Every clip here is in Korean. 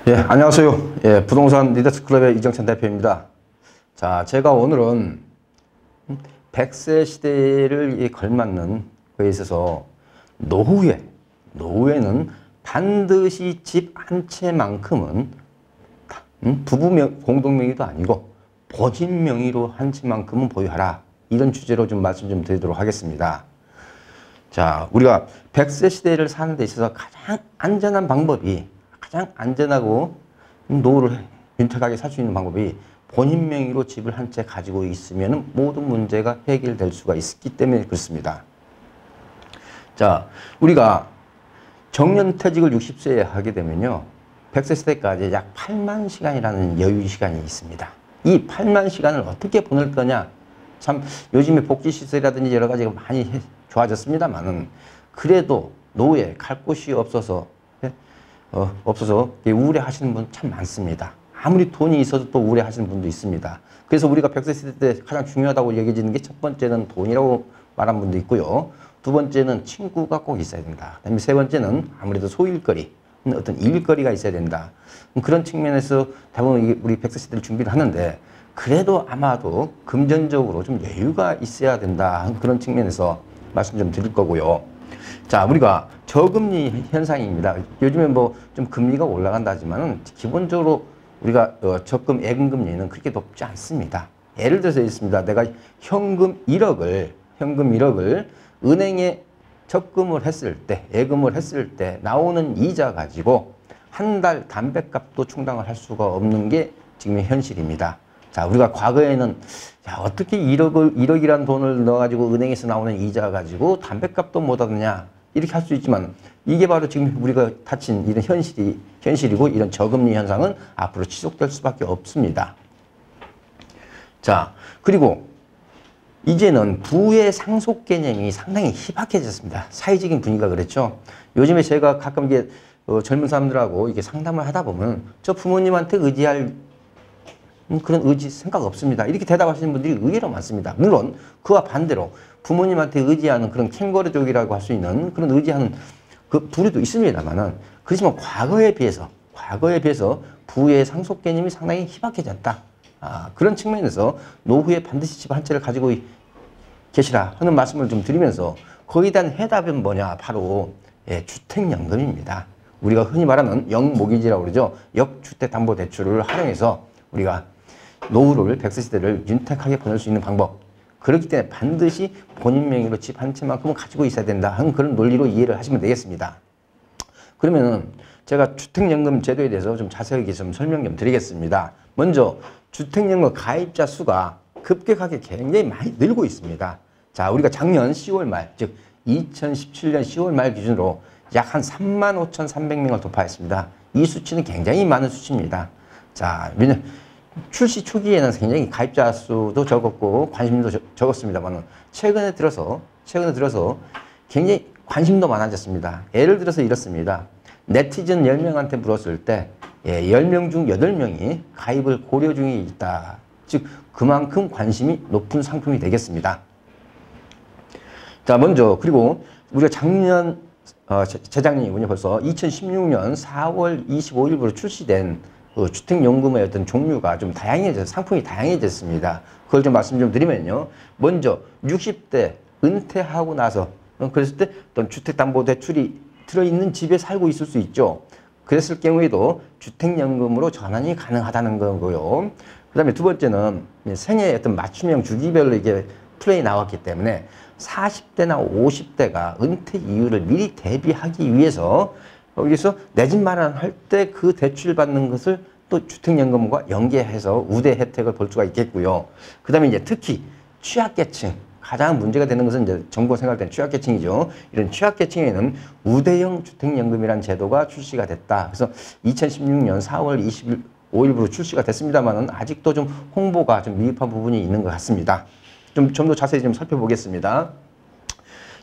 예, 안녕하세요. 예, 부동산 리더스 클럽의 이정찬 대표입니다. 자, 제가 오늘은 100세 시대를 걸맞는 거에 있어서 노후에는 반드시 집 한 채만큼은 부부 공동명의도 아니고 본인 명의로 한 채만큼은 보유하라. 이런 주제로 좀 말씀 좀 드리도록 하겠습니다. 자, 우리가 100세 시대를 사는 데 있어서 가장 안전하고 노후를 윤택하게 살 수 있는 방법이 본인 명의로 집을 한 채 가지고 있으면 모든 문제가 해결될 수가 있기 때문에 그렇습니다. 자, 우리가 정년퇴직을 60세에 하게 되면요, 100세 시대까지 약 8만 시간이라는 여유 시간이 있습니다. 이 8만 시간을 어떻게 보낼 거냐? 참 요즘에 복지시설이라든지 여러 가지가 많이 좋아졌습니다만은 그래도 노후에 갈 곳이 없어서 우울해하시는 분 참 많습니다. 아무리 돈이 있어도 또 우울해하시는 분도 있습니다. 그래서 우리가 100세 시대 때 가장 중요하다고 여겨지는 게 첫 번째는 돈이라고 말한 분도 있고요. 두 번째는 친구가 꼭 있어야 된다. 그다음에 세 번째는 아무래도 소일거리, 어떤 일거리가 있어야 된다. 그런 측면에서 대부분 우리 100세 시대를 준비를 하는데 그래도 아마도 금전적으로 좀 여유가 있어야 된다. 그런 측면에서 말씀 좀 드릴 거고요. 자, 우리가 저금리 현상입니다. 요즘에 뭐 좀 금리가 올라간다 하지만은 기본적으로 우리가 적금 예금금리는 그렇게 높지 않습니다. 예를 들어서 있습니다. 내가 현금 1억을 은행에 적금을 했을 때, 예금을 했을 때 나오는 이자 가지고 한 달 담뱃값도 충당을 할 수가 없는 게 지금의 현실입니다. 자, 우리가 과거에는 어떻게 1억이란 돈을 넣어가지고 은행에서 나오는 이자 가지고 담뱃값도 못 하느냐 이렇게 할 수 있지만 이게 바로 지금 우리가 닥친 이런 현실이고 이런 저금리 현상은 앞으로 지속될 수밖에 없습니다. 자, 그리고 이제는 부의 상속 개념이 상당히 희박해졌습니다. 사회적인 분위기가 그렇죠. 요즘에 제가 가끔 이게 젊은 사람들하고 이게 상담을 하다 보면 저 부모님한테 의지할 그런 생각 없습니다. 이렇게 대답하시는 분들이 의외로 많습니다. 물론 그와 반대로 부모님한테 의지하는 그런 캥거루족이라고 할 수 있는 그런 의지하는 그 부류도 있습니다만은 그렇지만 과거에 비해서 부의 상속 개념이 상당히 희박해졌다. 그런 측면에서 노후에 반드시 집 한 채를 가지고 계시라 하는 말씀을 좀 드리면서 거기에 대한 해답은 뭐냐? 바로 주택연금입니다. 우리가 흔히 말하는 영모기지라고 그러죠. 역주택담보대출을 활용해서 우리가 노후를 100세 시대를 윤택하게 보낼 수 있는 방법. 그렇기 때문에 반드시 본인 명의로 집 한 채만큼은 가지고 있어야 된다 하는 그런 논리로 이해를 하시면 되겠습니다. 그러면은 제가 주택연금 제도에 대해서 좀 자세하게 좀 설명 좀 드리겠습니다. 먼저 주택연금 가입자 수가 급격하게 굉장히 많이 늘고 있습니다. 자, 우리가 작년 10월 말, 즉 2017년 10월 말 기준으로 약 한 35,300명을 돌파했습니다. 이 수치는 굉장히 많은 수치입니다. 자, 출시 초기에는 굉장히 가입자 수도 적었고 관심도 적었습니다만 최근에 들어서 굉장히 관심도 많아졌습니다. 예를 들어서 이렇습니다. 네티즌 10명한테 물었을 때 10명 중 8명이 가입을 고려 중에 있다. 즉 그만큼 관심이 높은 상품이 되겠습니다. 자, 먼저 그리고 우리가 재작년이군요. 벌써 2016년 4월 25일부로 출시된 주택연금의 어떤 종류가 좀 상품이 다양해졌습니다. 그걸 좀 말씀 좀 드리면요. 먼저 60대 은퇴하고 나서 그랬을 때 어떤 주택담보대출이 들어있는 집에 살고 있을 수 있죠. 그랬을 경우에도 주택연금으로 전환이 가능하다는 거고요. 그 다음에 두 번째는 생애 어떤 맞춤형 주기별로 이게 플레이 나왔기 때문에 40대나 50대가 은퇴 이후를 미리 대비하기 위해서 여기서 내 집 마련할 때 그 대출 받는 것을 또 주택연금과 연계해서 우대 혜택을 볼 수가 있겠고요. 그 다음에 이제 특히 취약계층, 가장 문제가 되는 것은 이제 정부가 생각할 때 취약계층이죠. 이런 취약계층에는 우대형 주택연금이라는 제도가 출시가 됐다. 그래서 2016년 4월 25일부로 출시가 됐습니다만은 아직도 좀 홍보가 좀 미흡한 부분이 있는 것 같습니다. 좀 더 자세히 좀 살펴보겠습니다.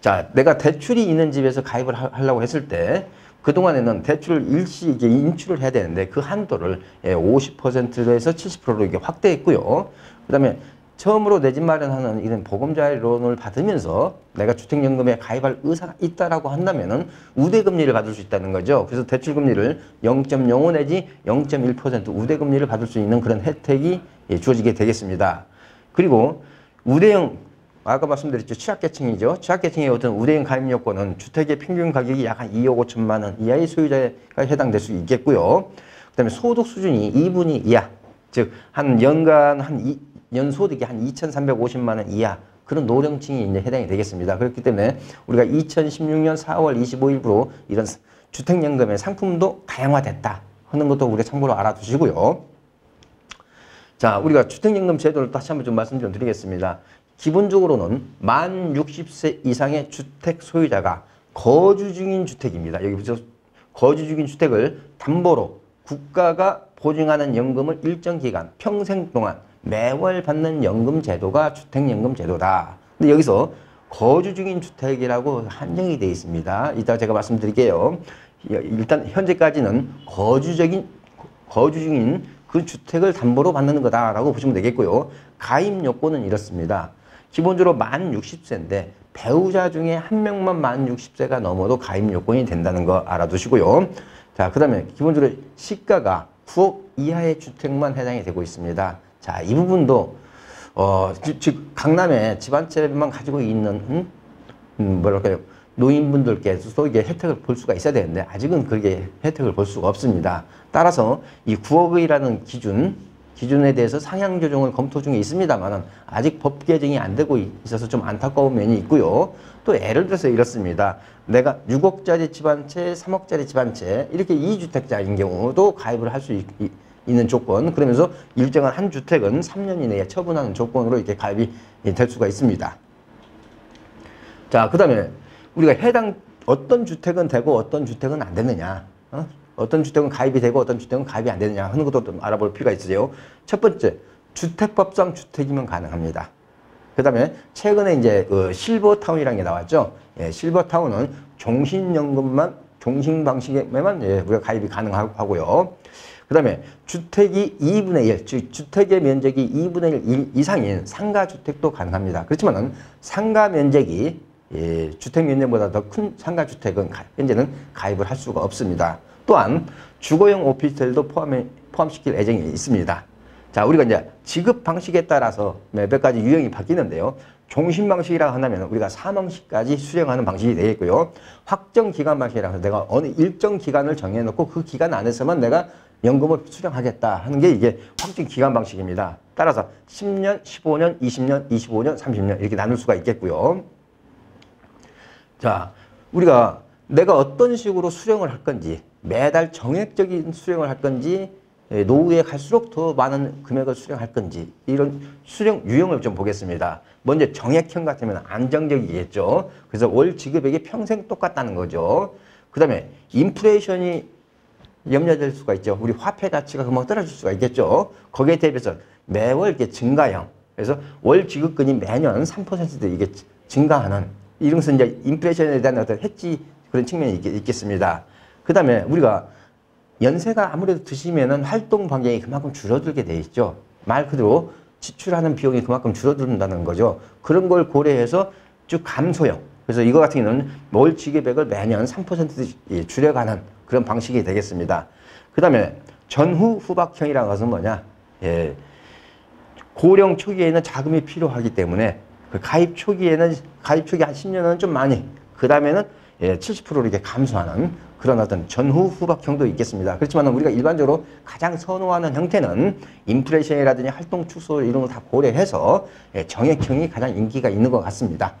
자, 내가 대출이 있는 집에서 가입을 하려고 했을 때 그동안에는 대출을 일시 인출을 해야 되는데 그 한도를 50%에서 70%로 이게 확대했고요. 그 다음에 처음으로 내 집 마련하는 이런 보금자리론을 받으면서 내가 주택연금에 가입할 의사가 있다라고 한다면은 우대금리를 받을 수 있다는 거죠. 그래서 대출금리를 0.05 내지 0.1% 우대금리를 받을 수 있는 그런 혜택이 주어지게 되겠습니다. 그리고 우대형, 아까 말씀드렸죠. 취약계층이죠. 취약계층의 어떤 우대형 가입 요건은 주택의 평균 가격이 약 한 2억 5천만 원 이하의 소유자가 해당될 수 있겠고요. 그 다음에 소득 수준이 2분위 이하, 즉 한 연간 연소득이 한 2,350만 원 이하 그런 노령층이 이제 해당이 되겠습니다. 그렇기 때문에 우리가 2016년 4월 25일부로 이런 주택연금의 상품도 다양화됐다 하는 것도 우리가 참고로 알아두시고요. 자, 우리가 주택연금 제도를 다시 한번 좀 말씀 좀 드리겠습니다. 기본적으로는 만 60세 이상의 주택 소유자가 거주 중인 주택입니다. 여기 보죠. 거주 중인 주택을 담보로 국가가 보증하는 연금을 일정 기간, 평생 동안 매월 받는 연금 제도가 주택연금 제도다. 근데 여기서 거주 중인 주택이라고 한정이 되어 있습니다. 이따 제가 말씀드릴게요. 일단 현재까지는 거주 중인 그 주택을 담보로 받는 거다라고 보시면 되겠고요. 가입 요건은 이렇습니다. 기본적으로 만 60세인데 배우자 중에 한 명만 만 60세가 넘어도 가입 요건이 된다는 거 알아두시고요. 자, 그 다음에 기본적으로 시가가 9억 이하의 주택만 해당이 되고 있습니다. 자, 이 부분도 즉 강남에 집 한 채만 가지고 있는 뭐랄까요, 노인분들께서도 이게 혜택을 볼 수가 있어야 되는데 아직은 그게 혜택을 볼 수가 없습니다. 따라서 이 9억이라는 기준에 대해서 상향 조정을 검토 중에 있습니다만 아직 법 개정이 안 되고 있어서 좀 안타까운 면이 있고요. 또 예를 들어서 이렇습니다. 내가 6억짜리 집 한 채, 3억짜리 집 한 채 이렇게 2주택자인 경우도 가입을 할 수 있는 조건, 그러면서 일정한 한 주택은 3년 이내에 처분하는 조건으로 이렇게 가입이 될 수가 있습니다. 자, 그 다음에 우리가 어떤 주택은 되고 어떤 주택은 안 되느냐, 어떤 주택은 가입이 되고 어떤 주택은 가입이 안 되느냐 하는 것도 좀 알아볼 필요가 있으세요. 첫 번째, 주택법상 주택이면 가능합니다. 그 다음에 최근에 이제 실버타운이라는 게 나왔죠. 예, 실버타운은 종신 방식에만 우리가 가입이 가능하고요. 그 다음에 주택이 2분의 1, 즉 주택의 면적이 2분의 1 이상인 상가주택도 가능합니다. 그렇지만 상가 면적이 주택 면적보다 더 큰 상가주택은 현재는 가입을 할 수가 없습니다. 또한 주거용 오피스텔도 포함시킬 예정이 있습니다. 자, 우리가 이제 지급 방식에 따라서 몇 가지 유형이 바뀌는데요. 종신 방식이라 한다면 우리가 사망시까지 수령하는 방식이 되겠고요. 확정 기간 방식이라 해서 내가 어느 일정 기간을 정해놓고 그 기간 안에서만 내가 연금을 수령하겠다 하는 게 이게 확정 기간 방식입니다. 따라서 10년, 15년, 20년, 25년, 30년 이렇게 나눌 수가 있겠고요. 자, 우리가 내가 어떤 식으로 수령을 할 건지, 매달 정액적인 수령을 할 건지, 노후에 갈수록 더 많은 금액을 수령할 건지, 이런 수령 유형을 좀 보겠습니다. 먼저 정액형 같으면 안정적이겠죠. 그래서 월 지급액이 평생 똑같다는 거죠. 그 다음에 인플레이션이 염려될 수가 있죠. 우리 화폐 가치가 금방 떨어질 수가 있겠죠. 거기에 대비해서 매월 이렇게 증가형, 그래서 월 지급금이 매년 3% 이게 증가하는, 이런 것은 이제 인플레이션에 대한 어떤 해지 그런 측면이 있겠습니다. 그 다음에 우리가 연세가 아무래도 드시면은 활동 반경이 그만큼 줄어들게 돼 있죠. 말 그대로 지출하는 비용이 그만큼 줄어든다는 거죠. 그런 걸 고려해서 쭉 감소형. 그래서 이거 같은 경우는 월 지급액을 매년 3% 줄여가는 그런 방식이 되겠습니다. 그 다음에 전후 후박형이라는 것은 뭐냐? 예, 고령 초기에는 자금이 필요하기 때문에 그 가입 초기 한 10년은 좀 많이, 그 다음에는 70%로 이렇게 감소하는 그런 어떤 전후 후박형도 있겠습니다. 그렇지만 우리가 일반적으로 가장 선호하는 형태는 인플레이션이라든지 활동 축소 이런 걸 다 고려해서 정액형이 가장 인기가 있는 것 같습니다.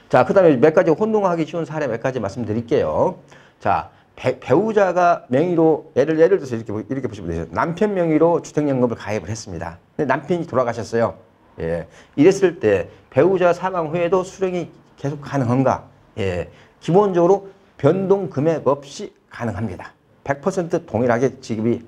자, 그 다음에 몇 가지 혼동하기 쉬운 사례 몇 가지 말씀드릴게요. 자, 배우자가 명의로 예를 들어서 이렇게 보시면 되죠. 남편 명의로 주택연금을 가입을 했습니다. 근데 남편이 돌아가셨어요. 예, 이랬을 때 배우자 사망 후에도 수령이 계속 가능한가? 예, 기본적으로 변동 금액 없이 가능합니다. 100% 동일하게 지급이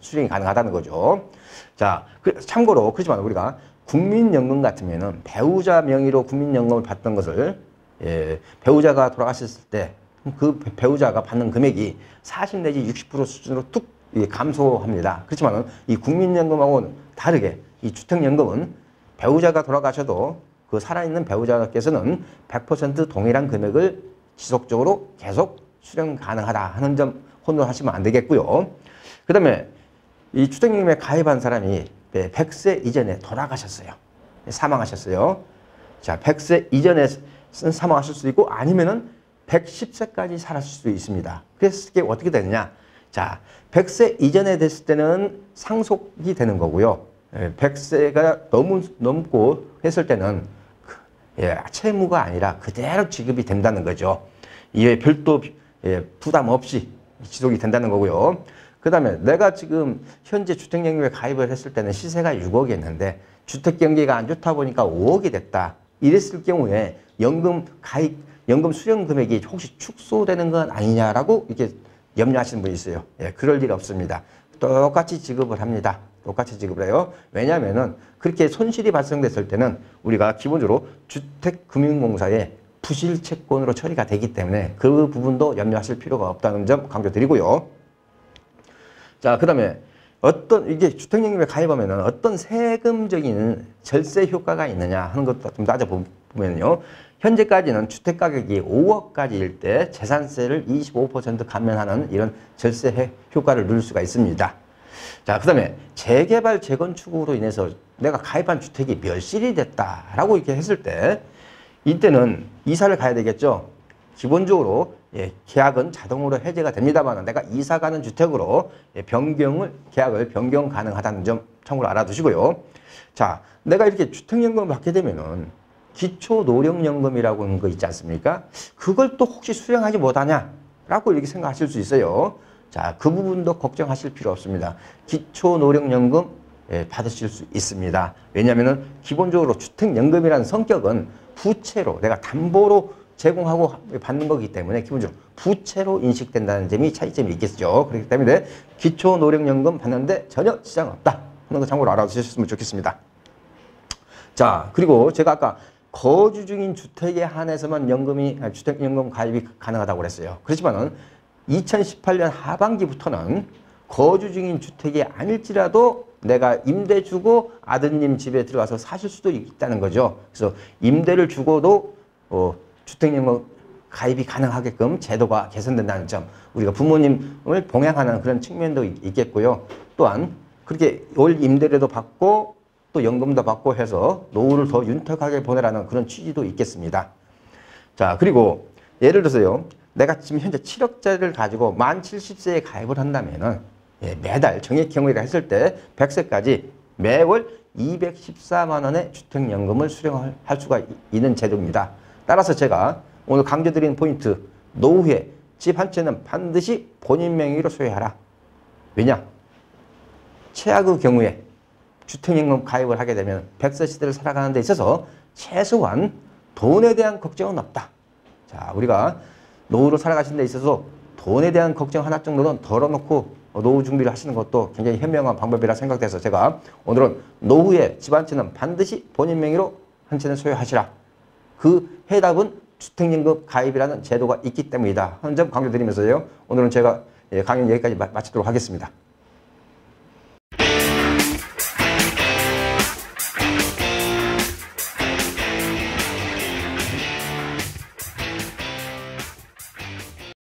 수령이 가능하다는 거죠. 자, 참고로 그렇지만 우리가 국민연금 같으면은 배우자 명의로 국민연금을 받던 것을 배우자가 돌아가셨을 때 그 배우자가 받는 금액이 40 내지 60% 수준으로 툭 감소합니다. 그렇지만 이 국민연금하고는 다르게 이 주택연금은 배우자가 돌아가셔도 그 살아있는 배우자께서는 100% 동일한 금액을 지속적으로 계속 수령 가능하다 하는 점 혼돈하시면 안 되겠고요. 그 다음에 이 주택연금에 가입한 사람이 100세 이전에 돌아가셨어요. 사망하셨어요. 자, 100세 이전에 사망하실 수 있고 아니면은 110세까지 살았을 수 있습니다. 그래서 이게 어떻게 되느냐? 자, 100세 이전에 됐을 때는 상속이 되는 거고요. 100세가 넘고 했을 때는 채무가 아니라 그대로 지급이 된다는 거죠. 이에 별도 부담 없이 지속이 된다는 거고요. 그 다음에 내가 지금 현재 주택연금에 가입을 했을 때는 시세가 6억이었는데 주택경기가 안 좋다 보니까 5억이 됐다. 이랬을 경우에 연금 수령 금액이 혹시 축소되는 건 아니냐라고 이렇게 염려하시는 분이 있어요. 그럴 일 없습니다. 똑같이 지급을 합니다. 똑같이 지급을 해요. 왜냐하면은 그렇게 손실이 발생됐을 때는 우리가 기본적으로 주택금융공사의 부실채권으로 처리가 되기 때문에 그 부분도 염려하실 필요가 없다는 점 강조드리고요. 자, 그 다음에 이게 주택연금에 가입하면은 어떤 세금적인 절세 효과가 있느냐 하는 것도 좀 따져보면요. 현재까지는 주택가격이 5억까지일 때 재산세를 25% 감면하는 이런 절세 효과를 누릴 수가 있습니다. 자, 그 다음에 재개발, 재건축으로 인해서 내가 가입한 주택이 멸실이 됐다라고 이렇게 했을 때 이때는 이사를 가야 되겠죠. 기본적으로 계약은 자동으로 해제가 됩니다만 내가 이사 가는 주택으로 계약을 변경 가능하다는 점 참고로 알아두시고요. 자, 내가 이렇게 주택연금을 받게 되면은 기초노령연금이라고 하는 거 있지 않습니까? 그걸 또 혹시 수령하지 못하냐라고 이렇게 생각하실 수 있어요. 자, 그 부분도 걱정하실 필요 없습니다. 기초노령연금 받으실 수 있습니다. 왜냐하면 기본적으로 주택연금이라는 성격은 부채로 내가 담보로 제공하고 받는 거기 때문에 기본적으로 부채로 인식된다는 점이 차이점이 있겠죠. 그렇기 때문에 기초노령연금 받는데 전혀 지장 없다 하는 거 참고로 알아두셨으면 좋겠습니다. 자, 그리고 제가 아까 거주 중인 주택에 한해서만 주택연금 가입이 가능하다고 그랬어요. 그렇지만은 2018년 하반기부터는 거주 중인 주택이 아닐지라도 내가 임대 주고 아드님 집에 들어가서 사실 수도 있다는 거죠. 그래서 임대를 주고도 주택연금 가입이 가능하게끔 제도가 개선된다는 점, 우리가 부모님을 봉양하는 그런 측면도 있겠고요. 또한 그렇게 올 임대료도 받고 또 연금도 받고 해서 노후를 더 윤택하게 보내라는 그런 취지도 있겠습니다. 자, 그리고 예를 들어서요. 내가 지금 현재 7억짜리를 가지고 만 70세에 가입을 한다면은 매달 정액경우라 했을 때 100세까지 매월 214만 원의 주택연금을 수령할 수가 있는 제도입니다. 따라서 제가 오늘 강조드리는 포인트, 노후에 집 한 채는 반드시 본인 명의로 소유하라. 왜냐? 최악의 경우에 주택연금 가입을 하게 되면 100세 시대를 살아가는 데 있어서 최소한 돈에 대한 걱정은 없다. 자, 우리가 노후를 살아가시는 데 있어서 돈에 대한 걱정 하나 정도는 덜어놓고 노후 준비를 하시는 것도 굉장히 현명한 방법이라 생각돼서 제가 오늘은 노후에 집 한 채는 반드시 본인 명의로 한 채는 소유하시라. 그 해답은 주택연금 가입이라는 제도가 있기 때문이다 하는 점 강조드리면서요. 오늘은 제가 강연 여기까지 마치도록 하겠습니다.